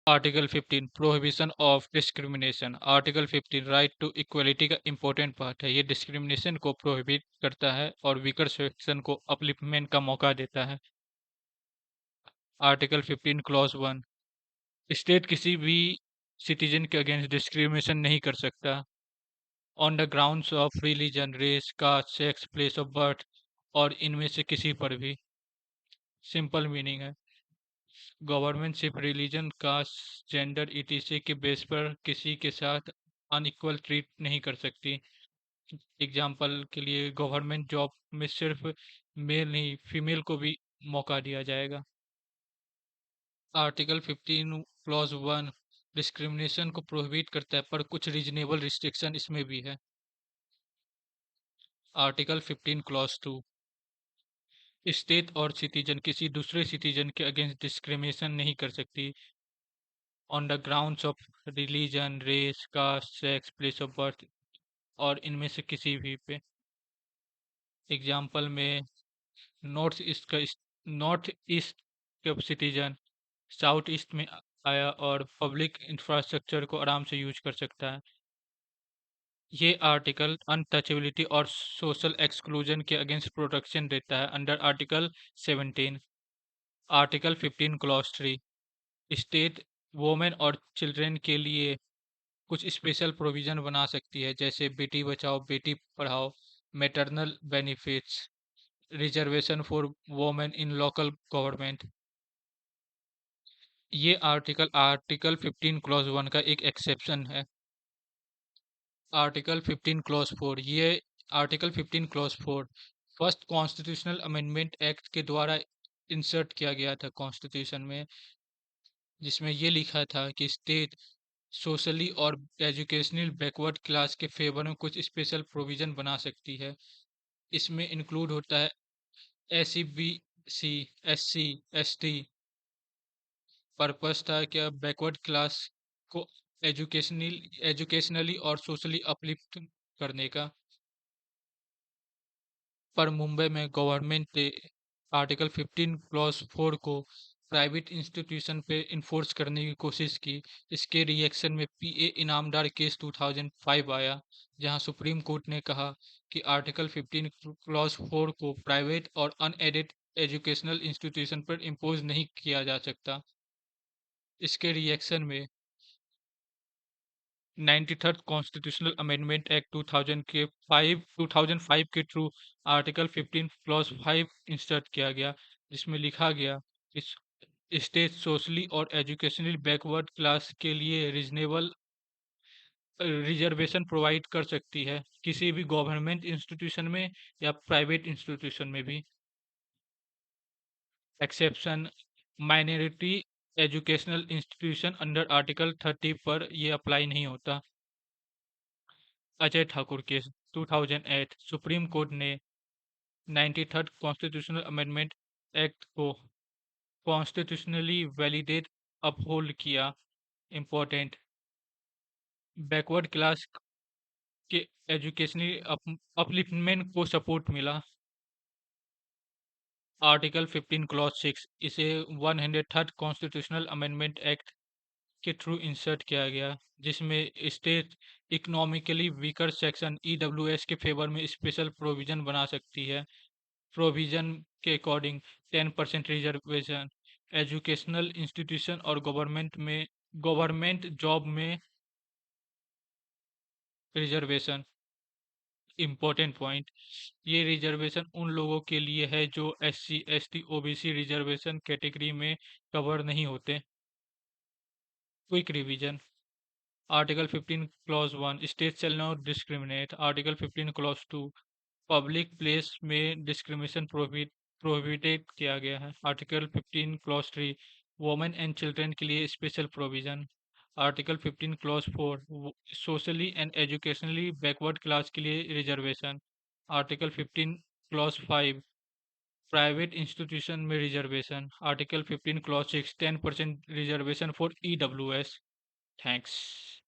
Article 15 prohibition of discrimination. Article 15 right to equality का important part है। ये discrimination को प्रोहिबिट करता है और वीकर सेक्शन को अपलिफ्टमेंट का मौका देता है। आर्टिकल 15 क्लॉज 1, स्टेट किसी भी सिटीजन के अगेंस्ट डिस्क्रिमिनेशन नहीं कर सकता on the grounds of religion, race, caste, sex, place of birth और इनमें से किसी पर भी। सिंपल मीनिंग है, गवर्नमेंट सिर्फ रिलीजन, कास्ट, जेंडर, ईटीसी के बेस पर किसी के साथ अनइक्वल ट्रीट नहीं कर सकती। एग्जाम्पल के लिए गवर्नमेंट जॉब में सिर्फ मेल नहीं फीमेल को भी मौका दिया जाएगा। आर्टिकल 15 क्लॉज 1 डिस्क्रिमिनेशन को प्रोहिबिट करता है पर कुछ रीजनेबल रिस्ट्रिक्शन इसमें भी है। आर्टिकल 15 क्लॉज 2, स्टेट और सिटीजन किसी दूसरे सिटीजन के अगेंस्ट डिस्क्रिमिनेशन नहीं कर सकती on the grounds of religion, race, caste, sex, place of birth और इनमें से किसी भी पे। एग्जाम्पल में नॉर्थ ईस्ट का सिटीजन साउथ ईस्ट में आया और पब्लिक इंफ्रास्ट्रक्चर को आराम से यूज कर सकता है। ये आर्टिकल अनटचेबिलिटी और सोशल एक्सक्लूजन के अगेंस्ट प्रोटेक्शन देता है under article 17। Article 15 clause 3, state women और चिल्ड्रन के लिए कुछ स्पेशल प्रोविजन बना सकती है जैसे Beti Bachao Beti Padhao, maternal benefits, reservation for women in local government. ये आर्टिकल 15 क्लॉज 1 का एक एक्सेप्शन है। आर्टिकल 15 क्लॉज 4, ये article 15 clause 4 first constitutional amendment act के द्वारा इंसर्ट किया गया था कॉन्स्टिट्यूशन में, जिसमें ये लिखा था कि स्टेट सोशली और एजुकेशनल बैकवर्ड क्लास के फेवर में कुछ स्पेशल प्रोविजन बना सकती है। इसमें इंक्लूड होता है SC, BC, SC, ST। Purpose था क्या, बैकवर्ड क्लास को एजुकेशनली और सोशली अपलिफ्ट करने का। पर मुंबई में गवर्नमेंट ने आर्टिकल 15 क्लॉज 4 को प्राइवेट इंस्टीट्यूशन पे इन्फोर्स करने की कोशिश की। इसके रिएक्शन में PA इनामदार केस 2005 आया, जहां सुप्रीम कोर्ट ने कहा कि आर्टिकल 15 क्लॉज 4 को प्राइवेट और अनएडेड एजुकेशनल इंस्टीट्यूशन पर इम्पोज नहीं किया जा सकता। इसके रिएक्शन में 93rd कॉन्स्टिट्यूशनल अमेंडमेंट एक्ट 2005 के थ्रू आर्टिकल 15 क्लॉज 5 इंसर्ट किया गया, जिसमें लिखा गया कि स्टेट सोशली और एजुकेशनली बैकवर्ड क्लास के लिए रीजनेबल रिजर्वेशन प्रोवाइड कर सकती है किसी भी गवर्नमेंट इंस्टीट्यूशन में या प्राइवेट इंस्टीट्यूशन में भी। Exception, minority educational institution under article 30 पर ये अप्लाई नहीं होता। Ajay Thakur case 2008, supreme court ने 93rd कॉन्स्टिट्यूशनल अमेंडमेंट एक्ट को कॉन्स्टिट्यूशनली वैलिडेट अपहोल्ड किया। इंपॉर्टेंट, बैकवर्ड क्लास के एजुकेशनली अपलिफ्टमेंट को सपोर्ट मिला। आर्टिकल 15 क्लॉज 6, इसे 103rd कॉन्स्टिट्यूशनल अमेंडमेंट एक्ट के थ्रू इंसर्ट किया गया, जिसमें state economically weaker section EWS के फेवर में स्पेशल प्रोविजन बना सकती है। प्रोविजन के अकॉर्डिंग 10% रिजर्वेशन एजुकेशनल इंस्टीट्यूशन और गवर्नमेंट जॉब में रिजर्वेशन। इम्पोर्टेंट पॉइंट, ये रिजर्वेशन उन लोगों के लिए है जो SC, ST, OBC reservation category में कवर नहीं होते। Quick revision, article 15 clause 1, state shall not discriminate. Article 15 clause 2, public place में डिस्क्रिमिनेशन प्रोहिबिटेड किया गया है। Article 15 clause 3, women and children के लिए special provision. Article 15 clause 4, socially and educationally backward class के लिए reservation. Article 15 clause 5, private institution में reservation. Article 15 clause 6, 10% reservation for EWS। Thanks.